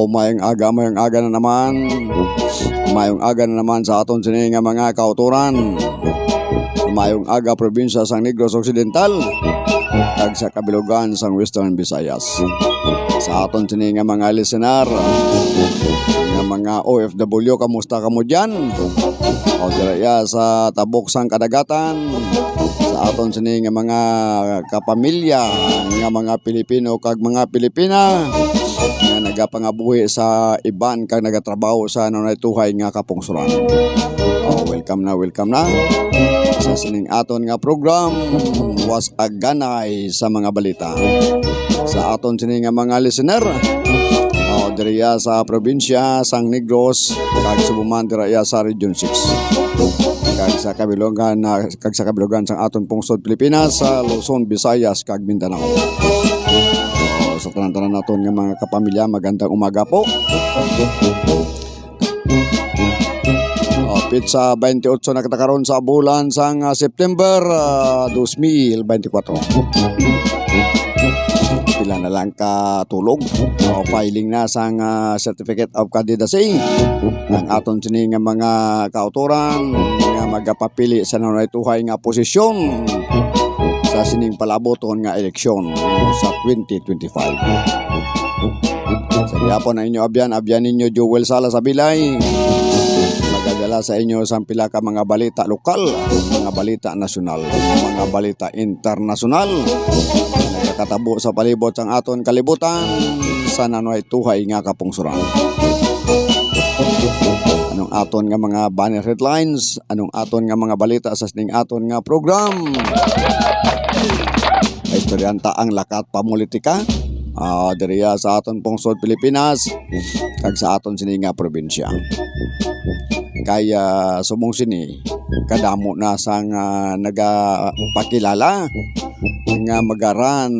Mayong aga na naman. Mayong aga na naman sa aton sini nga mga kauturan. Mayong aga probinsya sang Negros Occidental kag sa kabilugan sang Western Visayas. Sa aton sini nga mga listener, nga mga OFW, kamusta kamo diyan? O diraya sa tabok sang kadagatan, sa aton sini nga mga kapamilya nga mga Pilipino kag mga Pilipina nga nagapangabuhi sa iban kag nagatrabaho sa nanaytuhay nga kapungsuran. Welcome na sa sining aton nga program was aganay sa mga balita. Sa aton sining nga mga listener, diriya sa probinsya sang Negros kag Subuman diriya sa Region 6. Kag sa kabilugan sang aton pungsod Pilipinas sa Luzon, Visayas kag Mindanao. Sa tanan-tanan naton nga mga kapamilya, magandang umaga po. Pizza 28 na katakaron sa bulan sang September 2024. Pila na lang katulog o filing na sang Certificate of Candidacy ng aton sini nga mga kauturan nga magapapili sa nanaytuhay nga posisyon sa sining palaboton nga eleksyon sa 2025. Sa gihapon na inyo abyan ninyo Joel Sala sa Bilay. Magdadala sa inyo sa pila ka mga balita lokal, mga balita nasyonal, mga balita internasyonal. Nagkakatabo sa palibot sang aton kalibutan sa nanaytuhay nga kapungsuran. Anong aton nga mga banner headlines, anong aton nga mga balita sa sining aton nga program. Istoryanta ang lakat pamulitika diriya sa aton pungsod Pilipinas kag sa aton sini nga probinsya. Kaya sumong sini kadamo na sang nagapakilala nga magaran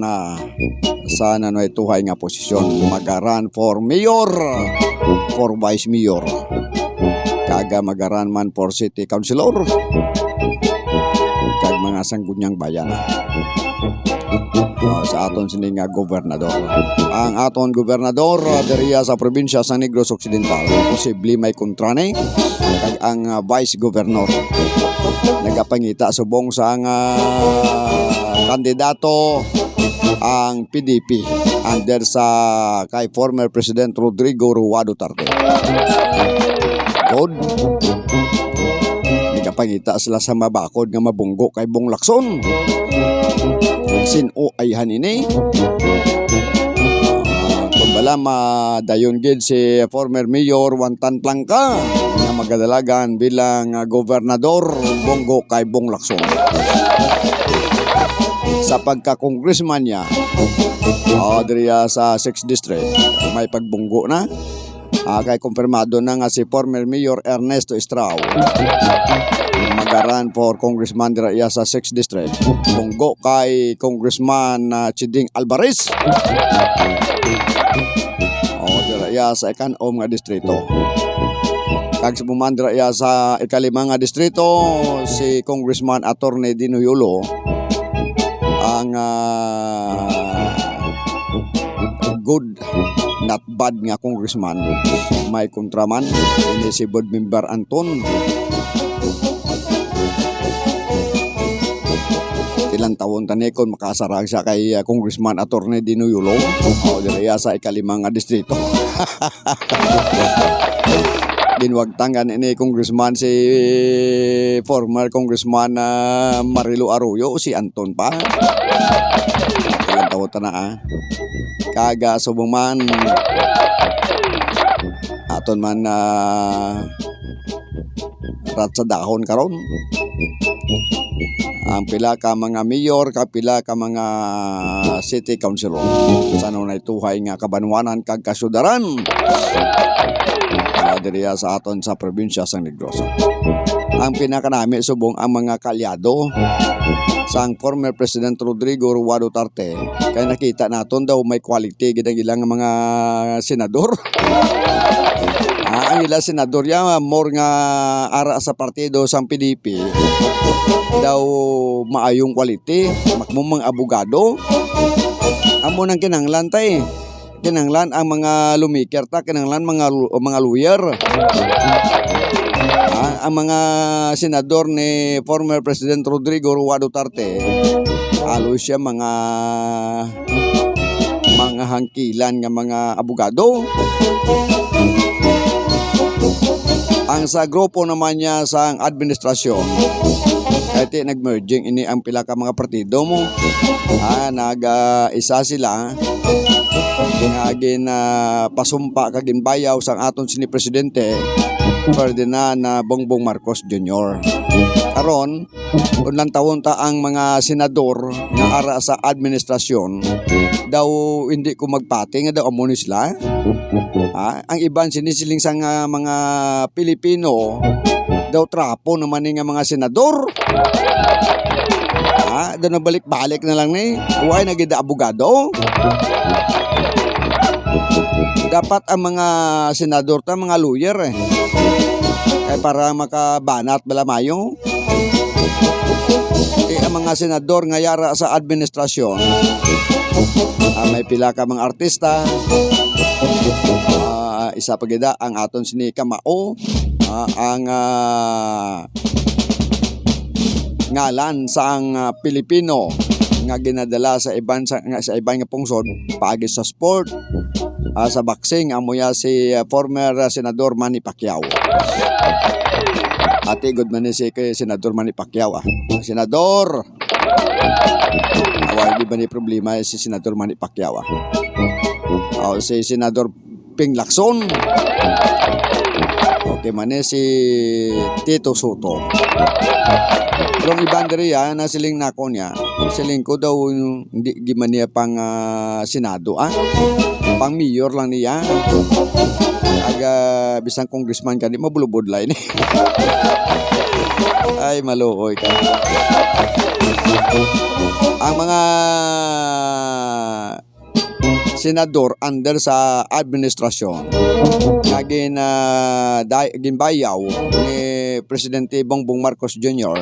sa nanaytuhay nga posisyon, magaran for mayor, for vice mayor, kaga magaran man for city councilor kag mga sanggunyang bayan. Sa aton sini nga gobernador. Ang aton gobernador diriya sa probinsya sa Negros Occidental, posible may kontrane kag ang vice governor nagapangita subong sa kandidato ang PDP under sa kay former President Rodrigo Roa Duterte. God, nagapangita sila sa mabakod nga mabunggo kay Bong Lacson. Sino ayhan ini? Kumbala madayon gid si former mayor Wantan Plangka nga magadalagan bilang gobernador bonggo kay Bong Lacson. Sa pagka-congressman niya, diriya sa 6th District, may pagbunggo na. Kay kumpirmado na nga si former mayor Ernesto Estrao magaran for congressman diriya sa 6th District. Bunggo kay congressman Chiding Alvarez diriya sa ikanom nga distrito. Kag Subuman diriya sa ikalima nga distrito, si congressman Attorney Dino Yulo ang good not bad nga congressman. May kontraman ini si board member Anton. Ilang taon tanikon makasarag siya kay congressman Attorney Dino Yulo diriya sa ikalimang nga distrito. Dinwagtangan ini congressman si former congressman Marilo Arroyo, si Anton pa. Ilang taon na kaga subuman aton man rat sa dahon karon. Ang pila ka mga mayor, kapila ka mga city councilor sa nanaytuhay nga kabanwanan kag kasudaran diriya sa aton sa probinsya sang Negros. Ang pinakanami subong ang mga kalyado sang former President Rodrigo Roa Duterte, kay nakita naton daw may quality gid ang ilang mga senador. ang ila senador ya more nga ara sa partido sang PDP daw maayong quality makmumang abogado amo nang kinanglan tay kinanglan ang mga lumiker ta kinanglan mga lawyer ang mga senador ni former President Rodrigo Roa Duterte halos siya mga hangkilan nga mga abogado. Ang sa grupo naman niya sa administrasyon kahit nag-merging ini ang pila ka mga partido mo nag-isa sila ngagin pasumpa kagin bayaw sang aton sini Presidente Ferdinand Bongbong Marcos Jr. Karon unlang taon ta ang mga senador nga ara sa administrasyon daw hindi ko magpati nga daw amo ni sila. Ang iban sinisiling sa mga Pilipino daw trapo naman ni nga mga senador. Daw na balik-balik na lang ni. Huwag nagida abogado. Dapat ang mga senador ta mga lawyer para makabanat balamayo. Ang mga senador nga yara sa administrasyon may pila ka mga artista isa pagida ang aton sini Kamao ang ngalan sa ang Pilipino nga ginadala sa ibang nga pungsod paagi sa sport sa boxing amoya si former senador Manny Pacquiao. Ate good man si senador Manny Pacquiao senador di ba ni problema si senador Manny Pacquiao si senador Ping Lacson okay man si Tito Soto yung ibang diri na siling nako niya siling ko daw hindi giman niya pang senado pang mayor lang niya aga bisang congressman ka di mabulubod line ay maluoy ka ang mga senador under sa administrasyon ginbayaw ni Presidente Bongbong Marcos Jr.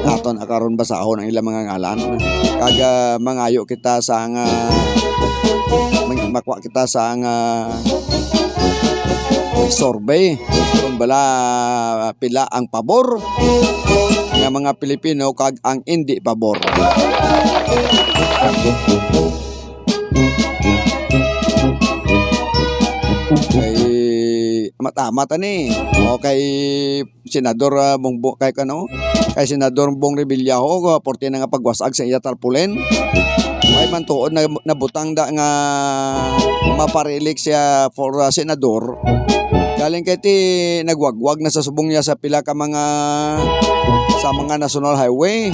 Naton akaron basahon ang ilang mga ngalan kaga mangayo kita sa makwa kita sa survey kung bala pila ang pabor ng mga Pilipino kag ang hindi pabor. Kay mata-mata ni kay senador kay senador Bong Revilla porte na nga pagwasag sa iya tarpulen ay man tuod na nabutang da nga maparelik siya for senador galing kay ti nagwagwag na sa subong niya sa pila ka mga national highway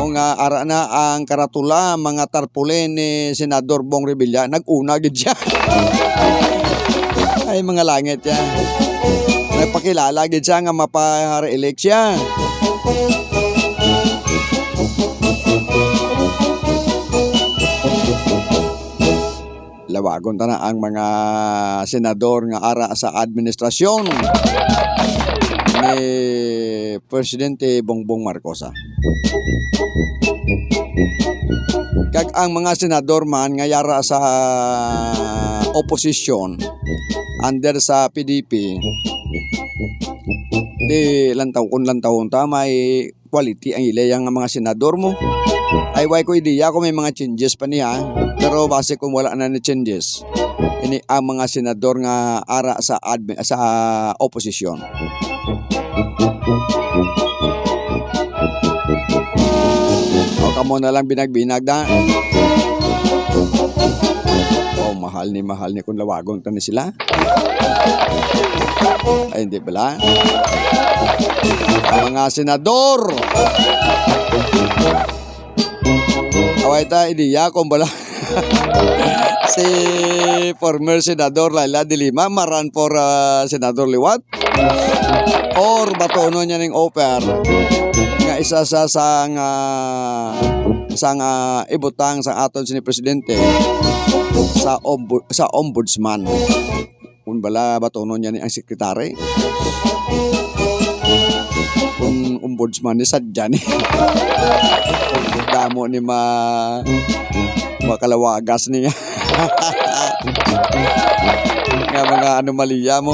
nga ara na ang karatula mga tarpulen ni senador Bong Revilla nag-una gid siya ay mga langit ya nagpakilala gid siya nga mapa-re-elect siya. Lawagon ta na ang mga senador nga ara sa administrasyon ni Presidente Bongbong Marcos. Kag ang mga senador man nga yara sa oposisyon under sa PDP di lantaw ta may quality ang ilayang mga senador mo ay way ko ideya kung may mga changes pa niya pero base kung wala na ni changes ini ang mga senador nga ara sa oposisyon. O kamo na lang binag-binag da. Mahal ni kung lawagon ta ni sila. Ay hindi pala. Ang mga senador. Away ta ideya kung bala. Si former senador Laila de Lima maran for senador liwat or batono niya ning offer nga isa sa ibutang sa aton sini presidente sa ombudsman kung bala batonon niya ni ang sekretary. Kung ombudsman ni sadya ni. Damo ni makalawagas niya. Nga mga anomalya mo.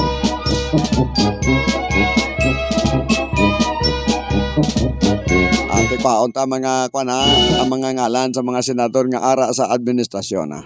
Ante paon ta mga ang mga ngalan sa mga senador nga ara sa administrasyon na.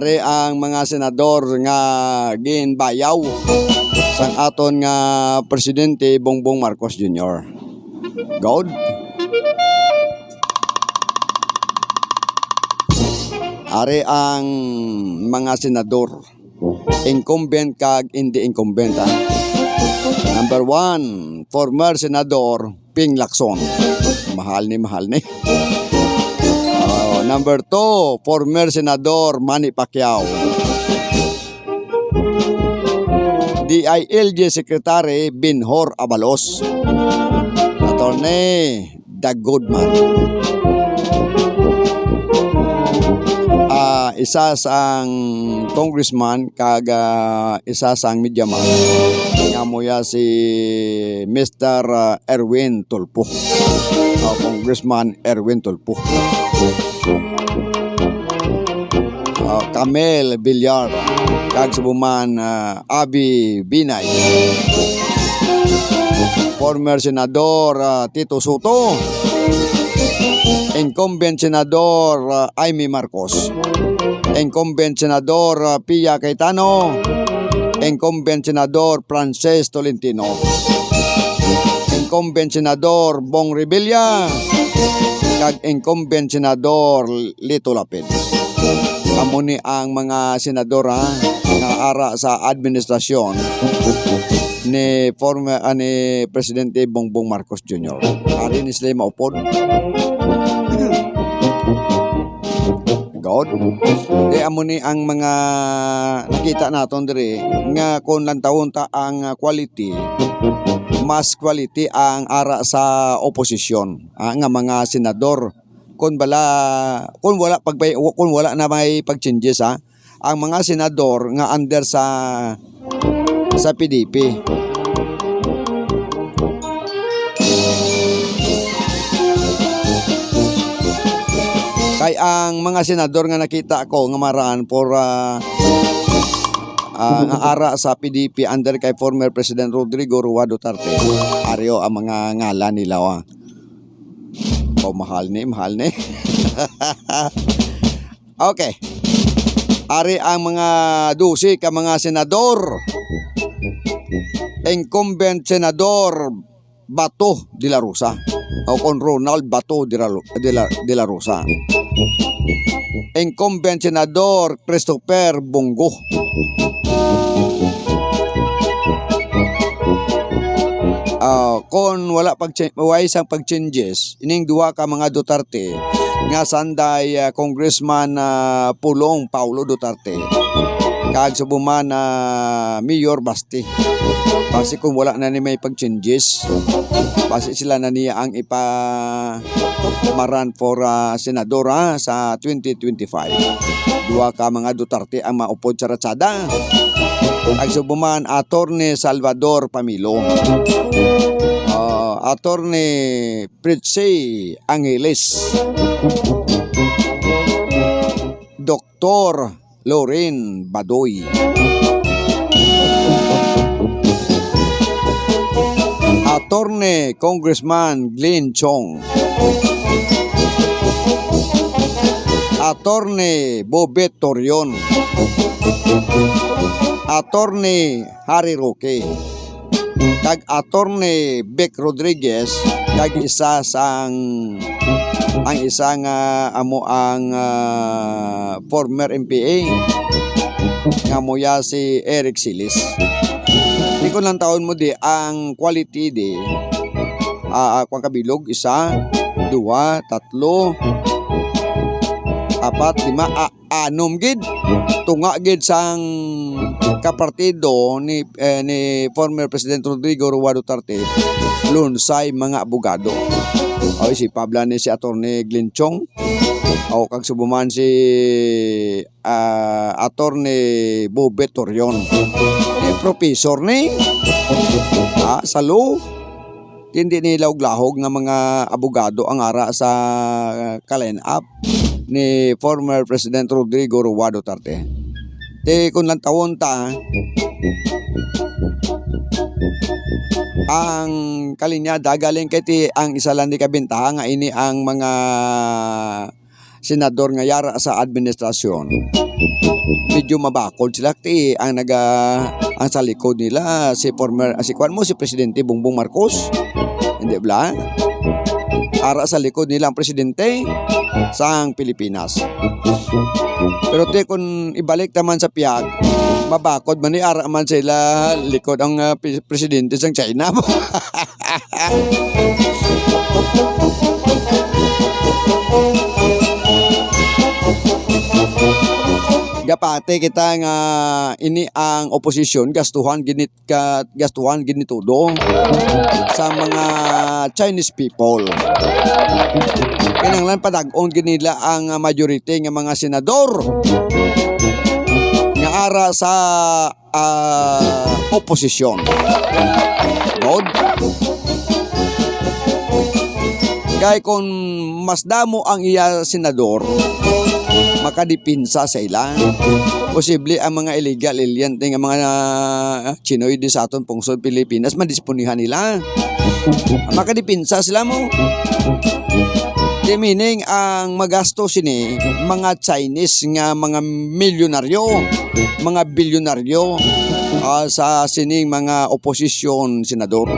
Ari ang mga senador nga ginbayaw sang aton nga presidente Bongbong Marcos Jr. God. Ari ang mga senador incumbent kag hindi incumbent. Number 1, former senador Ping Lacson. Mahal ni. Number 2, former senador Manny Pacquiao. DILG Secretary Binhor Abalos. Attorney Doug Goodman. Isa sang congressman kag isa sang media man. Nga moya si Mr. Erwin Tulfo. Congressman Erwin Tulfo. Camel Villar kag subuman Abi Binay. Former senador Tito Soto. Incumbent senador Amy Marcos. Incumbent senador Pia Cayetano. Incumbent senador Frances Tolentino. Incumbent senador Bong Revilla. Kag incumbent senador Lito Lapid. Amo ni ang mga senador nga ara sa administrasyon ni former ni Presidente Bongbong Marcos Jr. Ari ni sila maupod. God. Kaya amo ni ang mga nakita naton diri nga kung lantawon ta ang quality, mas quality ang ara sa oposisyon nga mga senador. Kung wala na may pag-changes ang mga senador nga under sa PDP. Kay ang mga senador nga nakita ko nga maraan for nga ara sa PDP under kay former President Rodrigo Roa Duterte. Aryo ang mga ngalan nila. Mahal ni. Okay. Ari ang mga 12 ka mga senador. Incumbent senador Bato de la Rosa o con Ronald Bato de la Rosa. Incumbent senador Christopher Bongo. Kung wala isang pag-changes, ining duwa ka mga Duterte nga sanday Congressman Pulong Paulo Duterte kag subuman Mayor Basti. Kasi kung wala na ni may pag-changes, kasi sila na niya ang ipamaran for senador sa 2025. Duwa ka mga Duterte ang maupod sa ratsada. Kag subuman Attorney Salvador Pamilo. Attorney Pritzy Angeles. Dr. Loren Badoy. Attorney Congressman Glenn Chong. Attorney Bobet Torion. Attorney Harry Roque. Kag Attorney Beck Rodriguez kag isa sang ang isang amo ang former MPA nga moya si Eric Silis. Di ko lang taon mo di ang quality di kung kabilog isa 2, 3, 4, 5, 6 gid. Tunga gid sang kapartido ni former President Rodrigo Roa Duterte lunsay mga abogado. O si Pablo ni si Attorney Glenn Chong. O kag subuman si Attorney Bobet Torion. Professor ni sa law. Hindi nila uglahog nga mga abogado ang ara sa kaline-up ni former President Rodrigo Roa Duterte. Kung lang tawon ta, ang kalinyada galing kay ang isa lang di kabintaha nga ini ang mga senador nga yara sa administrasyon. Medyo mabakod sila ang sa likod nila si si Presidente Bongbong Marcos. Hindi ba? Ara sa likod nila ang presidente sa Pilipinas. Pero kung ibalik naman sa piyag, mabakod man ni ara man sila likod ang presidente sa China. Gapate kita nga ini ang oposisyon gastuhan ginitudo sa mga Chinese people. Kinanglan padag-on ginila ang majority nga mga senador nga ara sa oposisyon. God. Kaya kung mas damo ang iya senador, makadipinsa sa ila. Posible ang mga illegal alien nga mga Chinoy di sa aton pungsod Pilipinas madisponihan nila. Makadipinsa sila mo. Di meaning ang magasto sini mga Chinese nga mga milyonaryo, mga bilyonaryo sa sining mga oposisyon senador.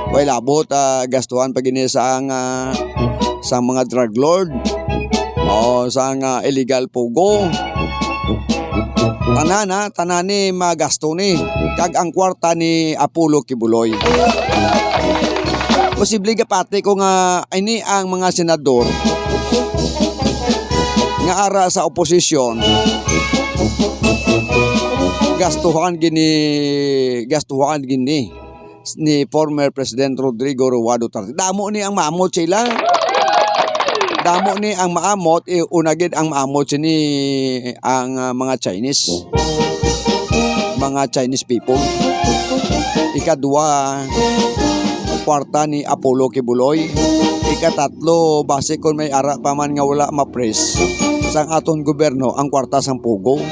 Way labot gastuhan pag sa mga drug lord o sa illegal pogo. Tanan ni magasto ni kag ang kwarta ni Apollo Kibuloy. Posible gapati ko nga ini ang mga senador nga ara sa oposisyon gastuhan gini ni former President Rodrigo Roa Duterte. Damo ni ang maamot sila. Damo ni ang maamot, unagid ang maamot ni ang mga Chinese. Mga Chinese people. Ikadua, kwarta ni Apollo Kibuloy. Ikatatlo, base kung may ara pa man nga wala ma-press sang aton gobyerno ang kwarta sang pugo.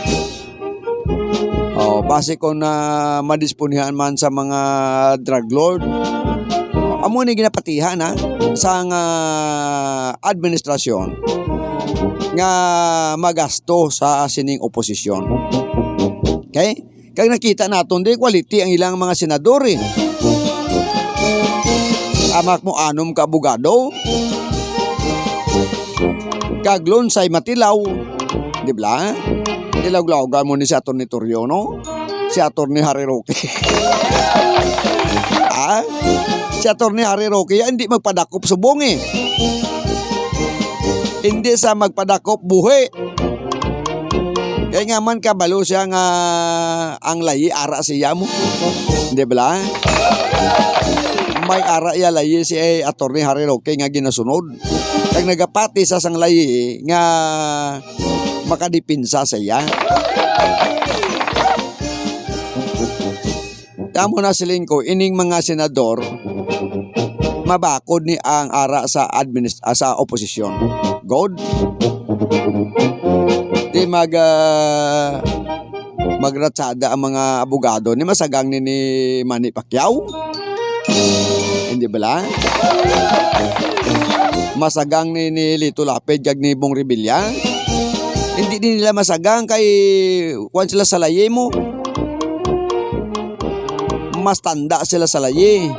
Base ko na madisponihan man sa mga drug lord. Amo ni ginapatihan sa administrasyon nga magasto sa sining oposisyon. Okay? Kaya nakita naton di quality ang ilang mga senador eh. Amak mo anom ka abogado. Kaglon say matilaw. Di ba? Ilawlaw mo ni si Atty. Toriono, si Atty. Harry Roque. Si Atty. Harry Roque hindi magpadakop subong eh. Hindi sa magpadakop buhi. Kaya nga man kabalo siya nga ang layi ara siya mo. Hindi ba? May ara ya layi si Atty. Harry Roque nga ginasunod. Kaya nagapati sa sang layi nga makadipinsa sa iya. Tamo na siling ko, ining mga senador, mabakod ni ang ara sa sa oposisyon. God. Di magratsada ang mga abogado ni masagang ni Manny Pacquiao. Hindi ba? Masagang ni Lito Lapid kag ni Bong Revilla. Hindi din nila masagang kay kuan sila sa laye mo. Mas tanda sila sa laye.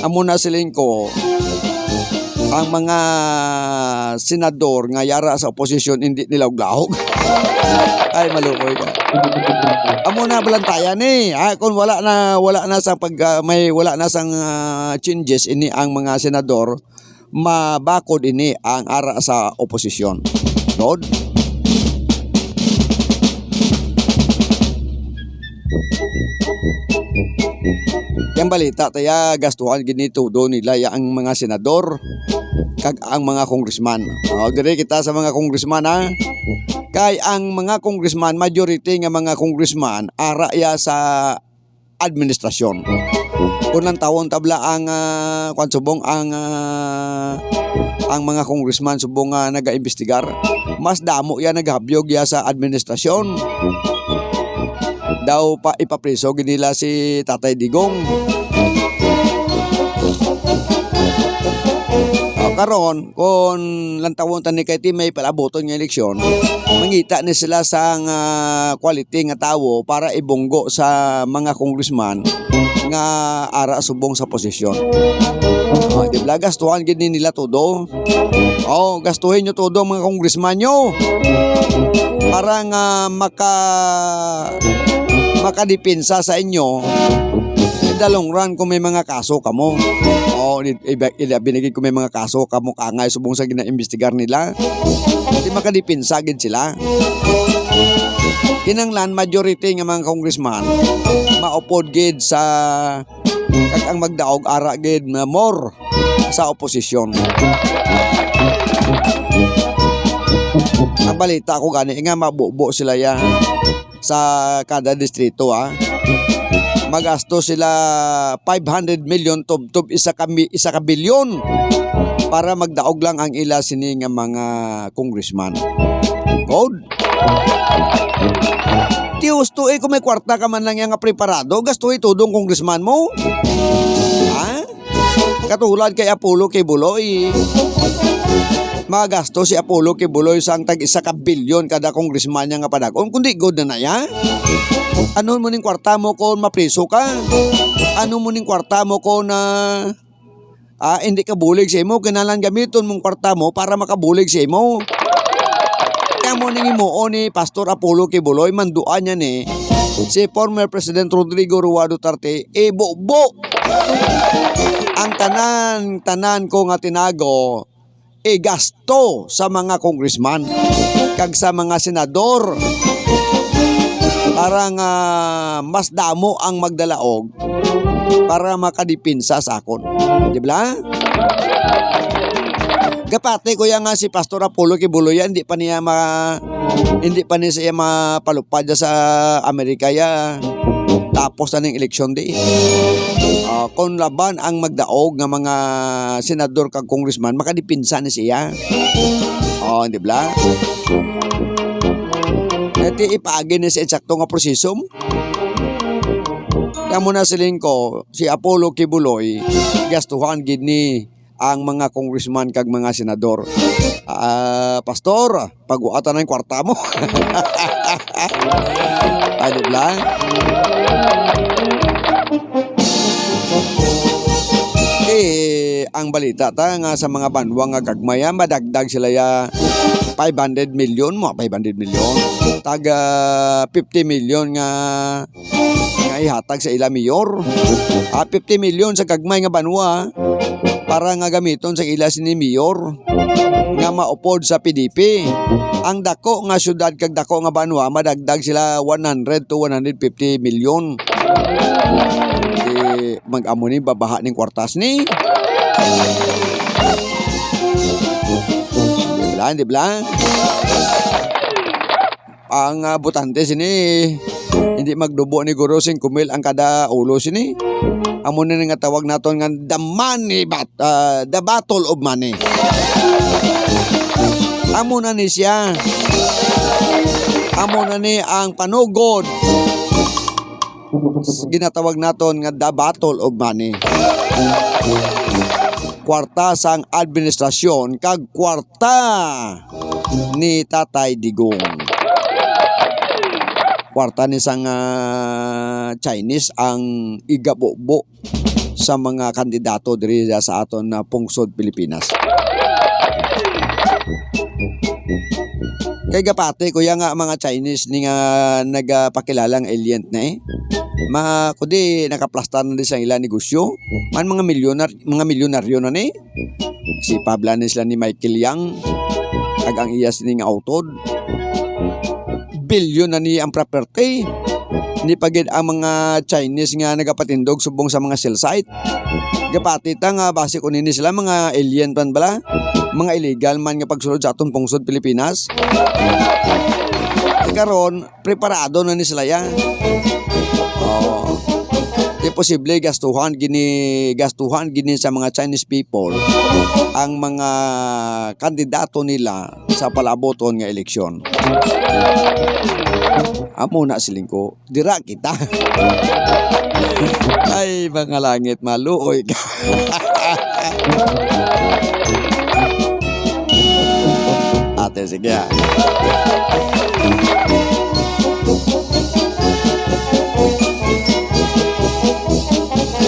Amo na siling ko ang mga senador nga yara sa oposisyon hindi nila uglahog. Ay malukoy ka. Amo na balantayan eh. Kung wala na sang wala na sang changes ini ang mga senador, mabakod ini ang ara sa oposisyon. Lord, yung balita taya gastuhan ginito do nila ang mga senador kag ang mga congressman. Dire kita sa mga congressman ha. Kay ang mga congressman, majority nga mga congressman ara ya sa administrasyon. Unang taon tabla ang subong ang mga congressman subong naga-imbestigar. Mas damo ya naghabyog ya sa administrasyon. Daw pa ipapriso ginila si Tatay Digong. Karon kung lantawon tan ni kay may palaboton nga eleksyon, mangita ni sila sa quality nga tawo para ibunggo sa mga congressman nga ara subong sa posisyon. Di ba gastuhan gid nila todo? Gastuhin nyo todo mga congressman nyo para nga makadipinsa sa inyo dalong run kung may mga kaso kamo. Binigay ko may mga kaso kamo kangay subong sa gina-imbestigar nila. Di makadipinsa gid sila. Kinanglan majority nga mga congressman maupod gid sa kag ang magdaog ara gid na more sa oposisyon. Ang balita ko gani nga mabubo sila ya sa kada distrito magasto sila 500 million tub isa ka bilyon para magdaog lang ang ila sini nga mga congressman. God. Tiusto kung may kwarta ka man lang nga preparado, gasto tudong congressman mo. Katulad kay Apollo Kibuloy. Magasto si Apollo Kibuloy sang tag isa ka bilyon kada congressman niya nga padagom. Kundi good na ya. Ano mo ning kwarta mo kung mapriso ka? Ano mo ning kwarta mo kung hindi ka bulig sa imo? Kinalan gamiton mong kwarta mo para makabulig sa imo. Kaya mo ning imuo ni Pastor Apollo Kibuloy, manduan niya ni si former President Rodrigo Roa Duterte, ibo-bo. Ang tanan ko nga tinago, gasto sa mga congressman kag sa mga senador. Para nga mas damo ang magdalaog para makadipinsa sa akon. Di ba? Gapate ko nga si Pastor Apollo Kibuloy, hindi pa niya siya mapalupad sa Amerika ya. Tapos na ng eleksyon di. Kung laban ang magdaog ng mga senador kag congressman, makadipinsa ni siya. Di ba? Iti ipaagi ni sa eksakto nga proseso. Kaya muna siling ko, si Apollo Kibuloy, gastuhan gid ni ang mga congressman kag mga senador. Pastor, pag-uatan ng kwarta mo. Ano ba? Ang balita nga sa mga banwa nga gagmaya, madagdag sila ya 500 million mo, 500 million. Taga 50 million nga ihatag sa ila mayor. 50 million sa gagmay nga banwa para nga gamiton sa ila sini mayor nga maupod sa PDP. Ang dako nga syudad kag dako nga banwa, madagdag sila 100 to 150 million. Mag-amo ni babaha ning kwartas ni. Di ba? Ang butante sini hindi magdubo ni Guro 5,000 ang kada ulo sini. Amo na nga tawag naton nga the battle of money. Amo na ni siya. Amo na ni ang panugod. Ginatawag naton nga the battle of money. Kwarta sang administrasyon kag kwarta ni Tatay Digong. Kwarta ni sang Chinese ang igabobo sa mga kandidato diri sa aton na pungsod Pilipinas. Kay gapate kuya nga mga Chinese ni nga nagpakilalang alien na eh. Kundi nakaplastar na din sa ilang negosyo. Mga milyonaryo na ni. Si Pabla ni sila ni Michael Yang. Ag ang iyas ni nga autod. Bilyon na ni ang property. Ni pagid ang mga Chinese nga nagapatindog subong sa mga cell site. Gapati ta nga base ko nini sila mga alien pan bala. Mga illegal man nga pagsulod sa atong pungsod Pilipinas. Karon preparado na ni sila yan. Oh. Di posible gastuhan gini sa mga Chinese people ang mga kandidato nila sa palaboton nga eleksyon. Amo na silingko, dira kita. Ay mga langit maluoy ka. Ate sige.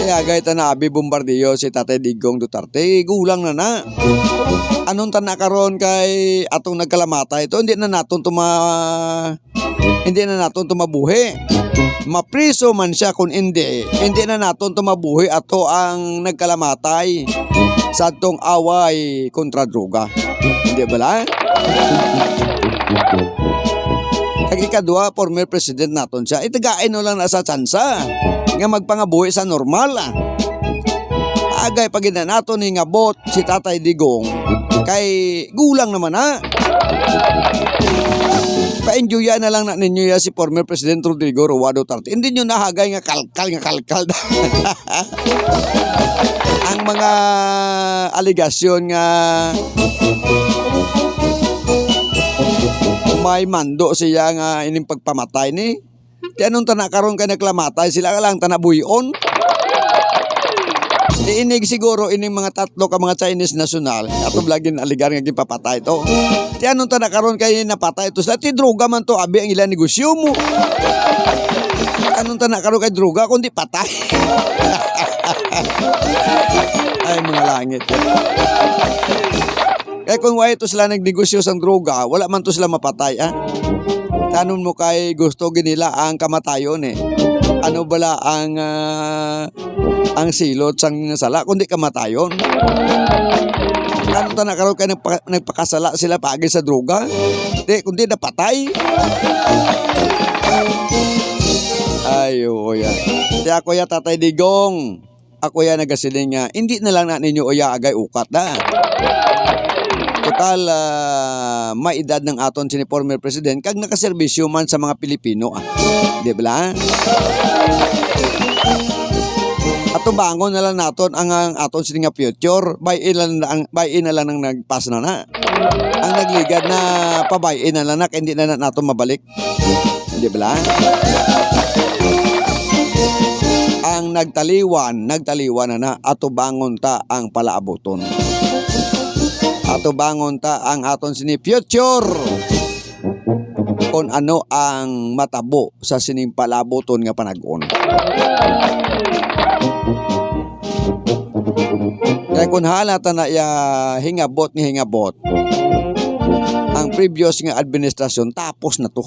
Kaya gayta na abi bombardiyo si Tatay Digong Duterte, gulang na. Anong tana karon kay atong nagkalamata ito, hindi na naton tumabuhi. Mapriso man siya kung hindi na naton tumabuhi ato ang nagkalamatay sa atong away kontra droga. Hindi bala? Kag ikadua, former president naton siya. Itagain no lang na sa tsansa nga magpangabuhi sa normal. Agay pag naton ni ngabot si Tatay Digong kay gulang naman na. Pa-enjoyan na lang na ninyo ya si former President Rodrigo Roa Duterte. Hindi nyo nahagay nga kalkal. Ang mga aligasyon nga may mando siya nga ining pagpamatay ni. Di anong tana karon kay naglamatay sila lang tanabuyon. Iinig siguro ining mga tatlo ka mga Chinese national ato laging aligar nga gipapatay to. Di anong tana karon kay napatay to sila ti droga man to abi ang ilang negosyo mo. Anong tana karon kay droga kundi patay. Ay mga langit. Kaya kung wala ito sila nagnegosyo sa droga, wala man to sila mapatay. Tanong mo kay gusto ginila ang kamatayon eh. Ano bala ang silot sang sala kundi kamatayon. Ano ta na karon kay nagpakasala sila pagi sa droga? Di kundi napatay. Ayo ya. Di ako ya Tatay Digong. Ako ya nagasiling nga hindi na lang na ninyo oya agay ukat na. Total may edad ng aton si former president kag nakaserbisyo man sa mga Pilipino. Di ba? Ato bangon na lang naton ang aton sini nga future. Buy-in na lang nang nagpas na. Ang nagligad na pa-buy-in na lang hindi na naton mabalik. Di ba? Ang nagtaliwan na ato bangon ta ang palaaboton. Ato bangon ta ang aton sini future kung ano ang matabo sa sining palaboton nga panag-on. Kaya kung halata na hingabot ang previous nga administrasyon tapos na to.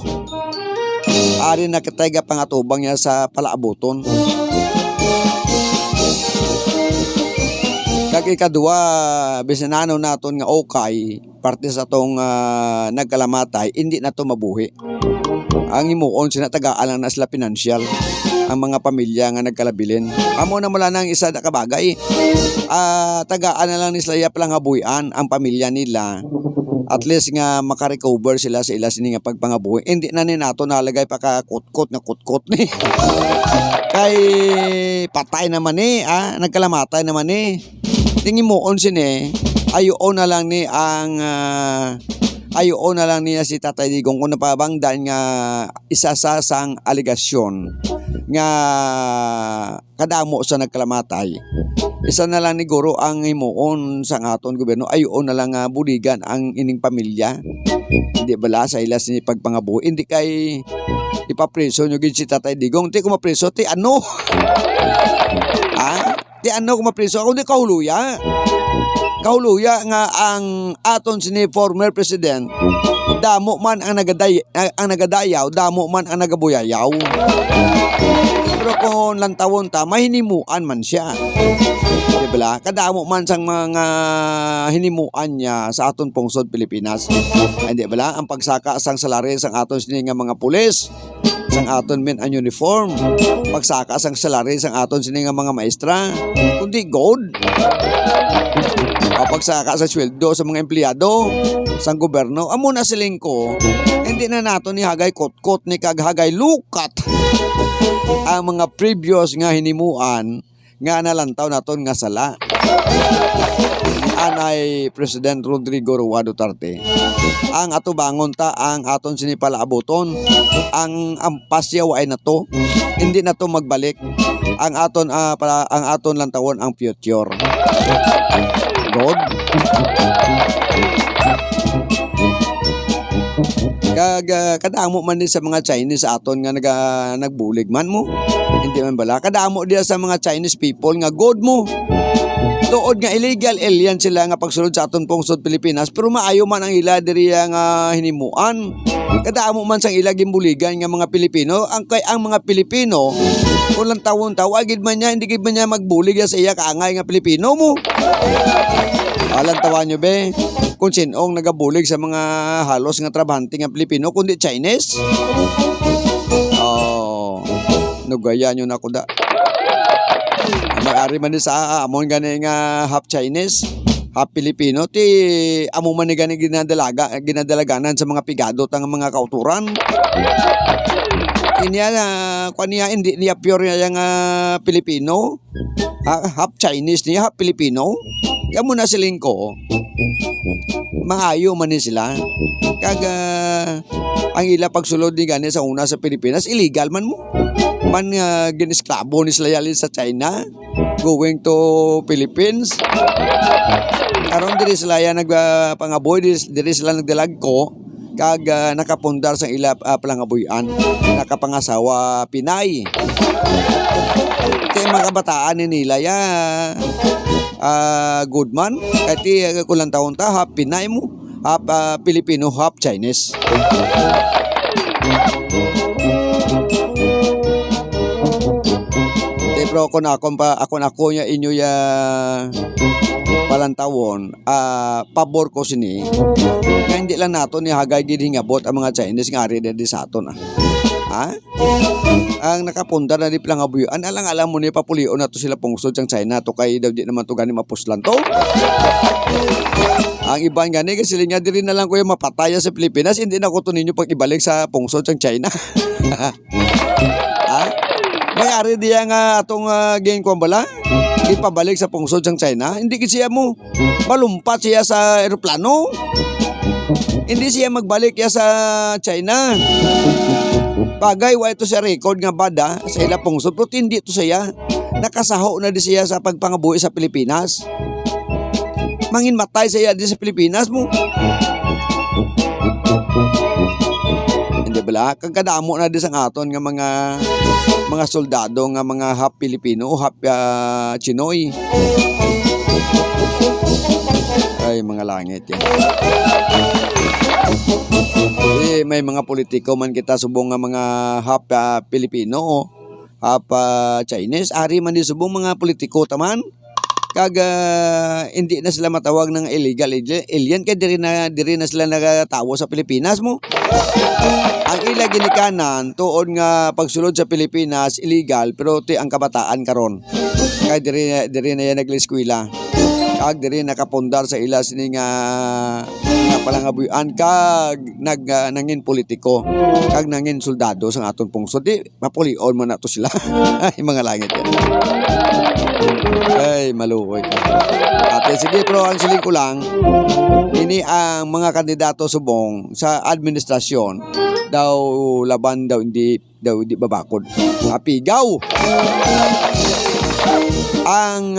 Ari na kitayga pangatubang niya sa palaaboton. Kag ikadua, bisanano naton nga okay, parte sa tong nagkalamatay, hindi na to mabuhi. Ang imuon sinatagaan lang na sila pinansyal, ang mga pamilya nga nagkalabilin. Amo na mula nang isa na kabagay. Tagaan na lang ni sila palang habuyan ang pamilya nila. At least nga makarecover sila sa ila sini nga pagpangabuhi. Hindi na ni nato nalagay pa ka kutkot ni. Kay patay naman ni, nagkalamatay naman ni. Tingin mo on sini, ayoon na lang niya si Tatay Digong kung napabangdan nga isa sa sang aligasyon nga kadamo sa nagkalamatay. Isa na lang ni Guro ang imuon sa aton gobyerno, ayoon na lang buligan ang ining pamilya. Hindi bala sa ilas ni pagpangabuhi. Hindi kay ipapreso nyo gid si Tatay Digong. Ti ko mapreso, ti ano? Ti ano ko mapreso? Ako di kahuluya. kahuluya nga ang aton sini former president damo man ang nagadayaw, damo man ang nagabuyayaw. Pero kung lantawon ta, mahinimuan man siya. Diba? Kadamo man sang mga hinimuan niya sa aton pungsod Pilipinas. Hindi ba? Ang pagsaka sang salary sang aton sini nga mga pulis, sang aton men ang uniform, pagsaka sang salary sang aton sini nga mga maestra, kundi good. Pagsaka sa sweldo sa mga empleyado sang gobyerno, amo na siling ko, hindi na nato ni hagay kot-kot ni kaghagay lukat ang mga previous nga hinimuan nga nalantaw naton nga sala. Anay President Rodrigo Roa Duterte. Ang atubangon ta ang aton sinipalaaboton, ang pasyaw ay nato, hindi na to magbalik. Ang aton lantawon ang future. God. Kadamo man din sa mga Chinese aton nga nagbulig man mo. Hindi man bala. Kadamo din sa mga Chinese people nga god mo. Tuod nga illegal alien sila nga pagsulod sa aton pungsod Pilipinas, pero maayo man ang ila diri nga hinimuan. Kadamo man sang ila gimbuligan nga mga Pilipino, ang mga Pilipino kulang tawon tawagid man niya, hindi gid man niya magbulig sa iya kaangay nga Pilipino mo. Alam tawan nyo be, kung sinong nagabulig sa mga halos nga trabahante nga Pilipino kundi Chinese. Nugaya nyo na ko da. Mag-ari man din sa amon gani nga half Chinese, half Pilipino, ti amo man ni gani ginadalaganan sa mga pigado tang mga kauturan. Inya kaniya hindi niya pure niya nga Pilipino, half Chinese niya, half Pilipino. Kaya mo na siling ko, maayo man ni sila. Kaga ang ila pagsulod ni gani sa una sa Pilipinas, illegal man mo. Man ginisklabo ni sila yalin sa China, going to Philippines. Karon diri sila ya nagpangaboy, diri sila nagdalag ko, kag nakapundar sa ila palangabuyan, nakapangasawa Pinay. Kaya mga kabataan ni nila ya good man, kati kulang taon ta, half Pinay mo, half Filipino, half Chinese. Pero ako niya inyo ya palantawon, pabor ko sini nga hindi lang nato ni hagay gid hingabot ang mga Chinese nga ari di sa aton. Ang nakapundar na di plangabuyan, alam mo ni papulion na to sila pungsod sang China to, kay daw di naman to gani mapuslan to. Ang iban gani kasi linya diri na lang ko yung mapataya sa Pilipinas, hindi na ko to ninyo pag ibalik sa pungsod sang China. Mayari diya nga atong gain ko bala, ipabalik sa pungsod sang China, hindi siya mo malumpat siya sa eroplano. Hindi siya magbalik ya sa China. Bagay wa ito sa record nga bada sa ila pungsod, pero hindi ito siya. Nakasaho na di siya sa pagpangabuhi sa Pilipinas. Mangin matay siya di sa Pilipinas mo. Hindi bala, kagkadamo na di sang aton nga mga soldado nga mga half Pilipino o half Chinoy. Ay, mga langit yan. May mga politiko man kita subong nga mga half Pilipino o half Chinese. Ari man di subong mga politiko taman. Kaga hindi na sila matawag ng illegal alien, kaya diri na sila nagatawo sa Pilipinas mo. Ang ila ginikanan tuod nga pagsulod sa Pilipinas illegal, pero ti ang kabataan karon kaya diri na yan nag-eskwela, kag diri nakapundar sa ila sini nga palangabuyan, kag nangin politiko, kag nangin soldado sa aton pungsod. Di mapulion mo na to sila. Ay, mga langit yan. Ay, maluoy ka. Ate, sige, pero ang siling ko lang, ini ang mga kandidato subong sa administrasyon daw laban daw hindi babakod. Apigaw. Ang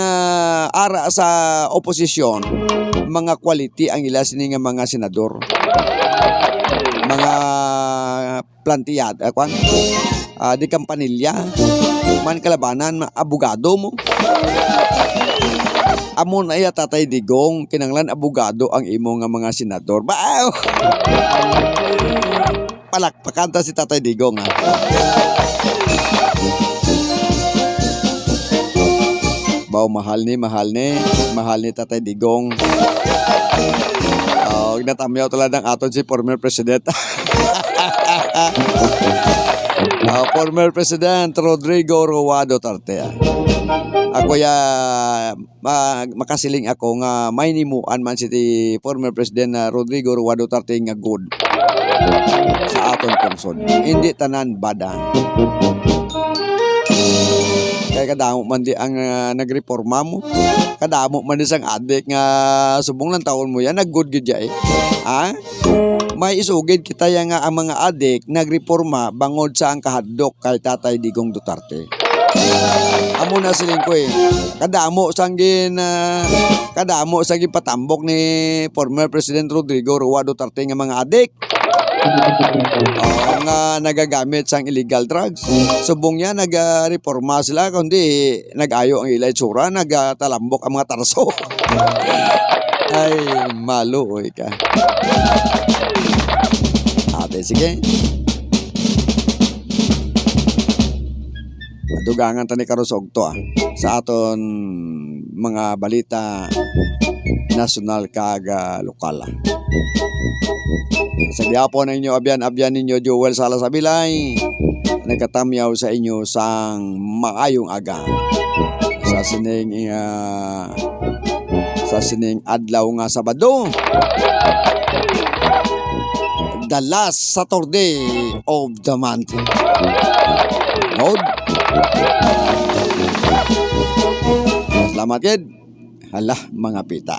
ara sa oposisyon, mga quality ang ila sini nga mga senador. Mga plantiyad, di kampanilya, man kalabanan, abogado mo. Amon ay Tatay Digong, kinanglan abogado ang imo nga mga senador. Bao! Palakpakan ta si Tatay Digong ha. Bao mahal ni Tatay Digong. Natamyaw talaga ng aton si former president. Former President Rodrigo Roa Duterte. Ako ya makasiling ako nga may nimuan man si former President na Rodrigo Roa Duterte nga good sa aton pungsod. Hindi tanan bada. Kaya kadamo man di ang nagreforma mo. Kadamo man di sang adik nga subong lang taon mo yan naggood gid ya eh. Ha? May isugid kita yang nga ang mga adik nagreforma bangod sa ang kahadlok kay Tatay Digong Duterte. Amo na siling ko eh. Kadamo sanggin patambok ni former President Rodrigo Roa Duterte nga mga adik. Nga nagagamit sang illegal drugs. Subong niya nagreforma sila kundi nagayo ang ilay tsura, nagatalambok ang mga tarso. Ay, maluoy ka. Ate, sige. Dugangan tani karusog to sa aton mga balita nasyonal kaga lokal. Sa gihapon ninyo abyan ninyo Joel Salas Abilay nagkatamyaw sa inyo sang maayong aga sa sining adlaw nga Sabado, the last Saturday of the month. Nod. Salamat kid. Hala mga pita.